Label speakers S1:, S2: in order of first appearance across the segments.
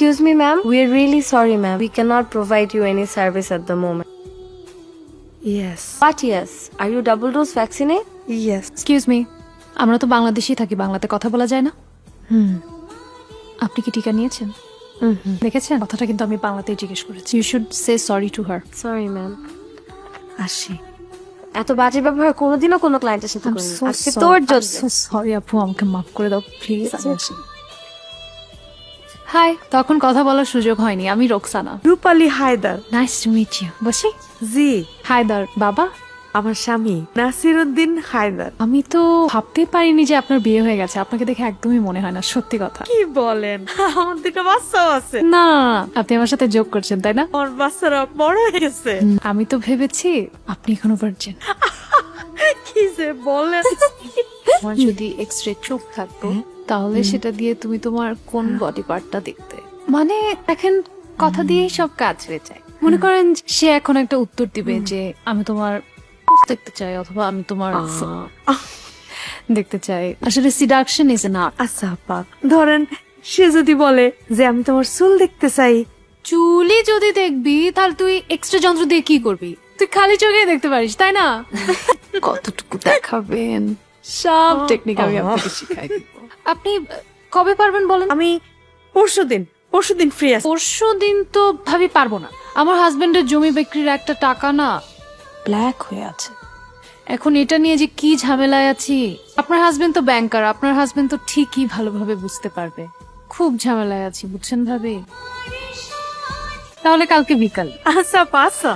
S1: Excuse me, ma'am. We're really sorry, ma'am. We cannot provide you any service at the moment.
S2: Yes.
S1: But yes, are you double dose vaccinated?
S2: Yes.
S3: Excuse me, আমরা তো বাংলাদেশেই থাকি, বাংলাতে কথা বলা যায় না? আপনি কি টিকা নিয়েছেন? দেখেছেন, কথাটা কিন্তু আমি বাংলাতেই জিজ্ঞেস করেছি। You should say sorry to her.
S1: Sorry, ma'am.
S2: আসি।
S1: এত বাজে ব্যবহার কোনোদিনও কোনো ক্লায়েন্টের সাথে করিনি। আজকে তোর জন্য।
S3: সরি আপু, আমাকে মাফ করে দাও প্লিজ। হাই, তখন কথা বলার সুযোগ হয়নি। আমি Roksana.
S2: Rupali Haider.
S3: Nice to meet you. বসি।
S2: জি।
S3: হায়দার বাবা?
S2: আমার স্বামী নাসিরউদ্দিন হায়দার।
S3: আমি তো ভাবতেই পারিনি যে আপনার বিয়ে হয়ে গেছে। আপনাকে দেখে একদমই মনে হয় না, সত্যি কথা।
S2: কি বলেন? আমার দুটো বাচ্চাও আছে।
S3: না, আপনি আমার সাথে যোগ করছেন তাই না?
S2: আমার বাচ্চারা বড় হয়ে গেছে।
S3: আমি তো ভেবেছি আপনি এখনো ভার্জিন।
S2: কি যে বলেন?
S3: আমার যদি এক্সরে চোখ থাকতো তাহলে সেটা দিয়ে তুমি তোমার কোন বডি পার্টটা দেখতে, মানে দেখেন কথা দিয়েই সব কাজ হয়ে যায়। মনে করেন সে এখন একটা উত্তর দিবে যে আমি তোমার দেখতে চাই অথবা আমি তোমার দেখতে চাই। আসলে সিডাকশন ইজ না।
S2: আচ্ছা আপা, ধরেন সে যদি বলে যে আমি তোমার চুল দেখতে চাই।
S3: চুলি যদি দেখবি তাহলে তুই এক্সট্রা যন্ত্র দিয়ে কি করবি? তুই খালি চোখে দেখতে পারিস তাই না? কতটুকু দেখাবেন সব টেকনিক আমি আপনাকে শিখাই দিব। আপনি কবে পারবেন বলেন?
S2: আমি পরশুদিন ফ্রি আছি।
S3: পরশু দিন তো ভাবি পারবো না। আমার হাজবেন্ডের জমি বিক্রির একটা টাকা না ব্ল্যাক হয়ে আছে। এখন এটা নিয়ে যে কি ঝামেলায় আছি। আপনার হাজবেন্ড তো ব্যাংকার, আপনার হাজবেন্ড তো ঠিকই ভালোভাবে বুঝতে পারবে। খুব ঝামেলায় আছি বুঝছেন ভাবি। তাহলে কালকে বিকাল।
S2: আচ্ছা আপা, আচ্ছা।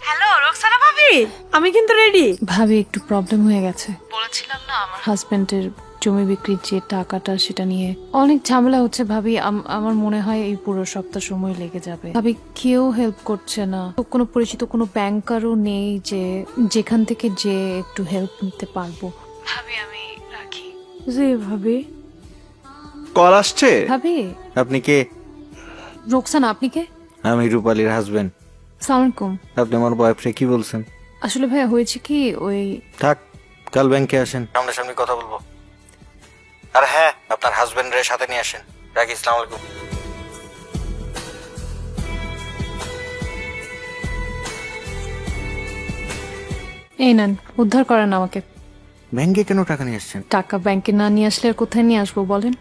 S2: হ্যালো রোকসানা ভাবি, আমি কিন্তু রেডি।
S3: ভাবি একটু প্রবলেম হয়ে গেছে। বলেছিলাম না আমার হাজবেন্ডের জমি বিক্রির যে টাকাটা সেটা নিয়ে অনেক ঝামেলা হচ্ছে ভাবি। আমার মনে হয় এই পুরো সপ্তাহ সময় লেগে যাবে। ভাবি কেউ হেল্প করছে না, কোনো পরিচিত কোনো ব্যাংকারও নেই যে যেখান থেকে যে একটু হেল্প নিতে পারবো। ভাবি আমি রাখি।
S2: জি ভাবি।
S4: কল আসছে।
S3: ভাবি
S4: আপনি কে?
S3: রোকসানা, আপনি কে?
S4: আমি রূপালীর হাজবেন্ড।
S3: আসসালামু আলাইকুম।
S4: আপনি আমার বয়ফ্রেন্ড কি বলছেন?
S3: আসলে ভাইয়া হয়েছে কি, ওই
S4: থাক, কাল ব্যাংকে আসেন, সামনাসামনি কথা বলবো। আর হ্যাঁ, আপনার হাজবেন্ডের সাথে নিয়ে আসেন। রাখি, আসসালামু আলাইকুম।
S3: এই নেন, উদ্ধার করেন আমাকে।
S4: ব্যাংকে কেন টাকা নিয়ে আসছেন?
S3: টাকা ব্যাংকে না নিয়ে আসলে আর কোথায় নিয়ে আসবো বলেন?